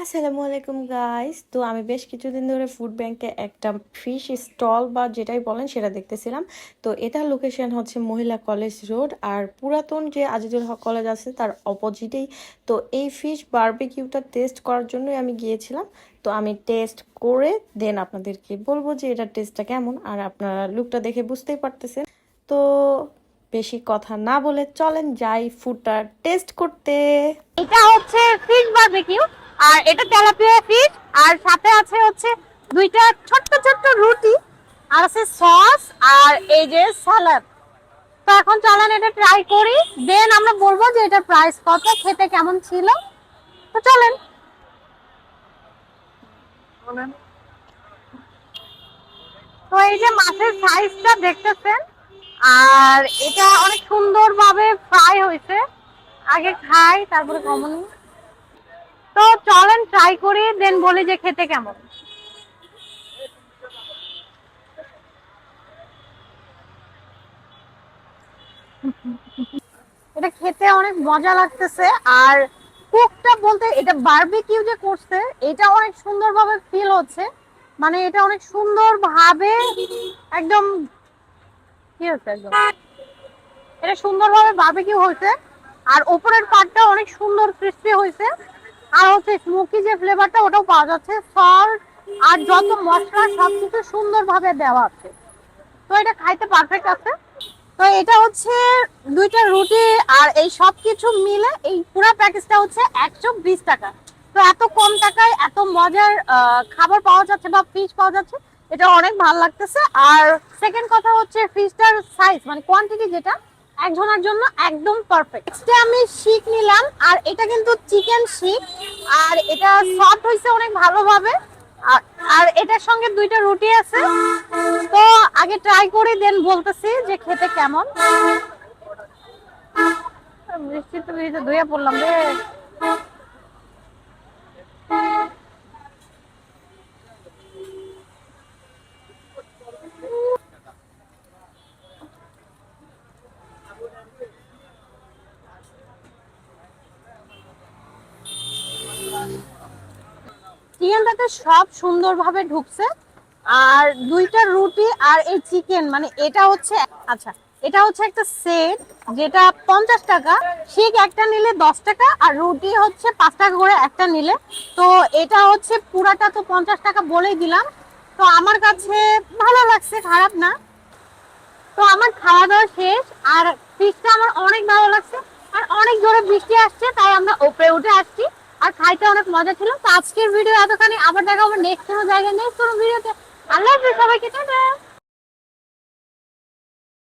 আসসালামু আলাইকুম গাইস। তো আমি বেশ কিছুদিন ধরে ফুড ব্যাংকে একটা ফিশ স্টল বা যেটাই বলেন সেটা দেখতেছিলাম। তো এটার লোকেশন হচ্ছে মহিলা কলেজ রোড, আর পুরাতন যে আজিজুল হক কলেজ আছে তার অপোজিটেই। তো এই ফিশ বারবিকিউটা টেস্ট করার জন্যই আমি গিয়েছিলাম। তো আমি টেস্ট করে দেন আপনাদেরকে বলবো যে এটার টেস্টটা কেমন, আর আপনারা লুকটা দেখে বুঝতেই পারতেছেন। তো বেশি কথা না বলে চলেন যাই ফুডটা টেস্ট করতে। এটা হচ্ছে ফিশ বারবিকিউ, আর এটা তেলাপিয়া ফিশ, আর সাথে আছে হচ্ছে দুইটা ছোট্ট ছোট্ট রুটি, আর আছে সস, আর এই যে সালাদ। তো এখন চলেন এটা ট্রাই করি, দেন আমরা বলবো যে এটা প্রাইস কত, খেতে কেমন ছিল। তো চলেন। তো এই যে মাছের সাইজটা দেখতেছেন, আর এটা অনেক সুন্দরভাবে ফ্রাই হয়েছে। আগে খাই তারপরে কমন। তো চলেন ট্রাই করি, দেন বলি যে খেতে কেমন। এটা খেতে অনেক মজা লাগতেছে, আর কুকটা বলতে এটা বারবিকিউ যে করছে এটা অনেক সুন্দরভাবে ফিল হচ্ছে। মানে এটা অনেক সুন্দর ভাবে একদম কি হচ্ছে, একদম এটা সুন্দরভাবে বারবিকিউ হয়েছে। আর উপরের পার্টটা অনেক সুন্দর ক্রিস্পি হয়েছে, আর হচ্ছে স্মোকি যে ফ্লেভারটা ওটাও পাওয়া যাচ্ছে। সল্ট আর যত মশলা সবকিছু সুন্দরভাবে দেওয়া আছে। তো এটা খাইতে পারফেক্ট আছে। তো এটা হচ্ছে দুইটা রুটি, আর এই সব কিছু মিলে এই পুরো প্যাকেজটা হচ্ছে 120 টাকা। তো এত কম টাকায় এত মজার খাবার পাওয়া যাচ্ছে বা ফিশ পাওয়া যাচ্ছে, এটা অনেক ভালো লাগতেছে। আর সেকেন্ড কথা হচ্ছে ফিশটার সাইজ মানে কোয়ান্টিটি যেটা একজনের জন্য একদম পারফেক্ট। আমি শিক নিলাম, আর এটা কিন্তু চিকেন শিক, আর এটা সফট হয়েছে অনেক ভালোভাবে। আর আর এটার সঙ্গে দুইটা রুটি আছে। তো আগে ট্রাই করি দেন বলতেছি যে খেতে কেমন। বৃষ্টি তো ভিজে ধুয়ে পড়লাম রে। চিকেনটাতে সব সুন্দরভাবে ঢুকছে, আর দুইটা রুটি আর এই চিকেন মানে এটা হচ্ছে, আচ্ছা এটা হচ্ছে একটা সেট, যেটা 50 টাকা। শিক একটা নিলে 10 টাকা, আর রুটি হচ্ছে 5 টাকা করে একটা নিলে। তো এটা হচ্ছে পুরাটা তো 50 টাকা বলেই দিলাম। তো আমার কাছে ভালো লাগছে, খারাপ না। তো আমার খাওয়া দাওয়া শেষ, আর ফিশটা আমার অনেক ভালো লাগছে। আর অনেক জোরে বৃষ্টি আসছে, তাই আমরা উপরে উঠে আসছি। আর খাইতে অনেক মজা ছিল। তো আজকের ভিডিও এতখানি, আবার দেখা হবে নেক্সট কোনো জায়গায়, নেক্সট কোনো ভিডিওতে। আল্লাহ হাফেজ সবাইকে, টাটা।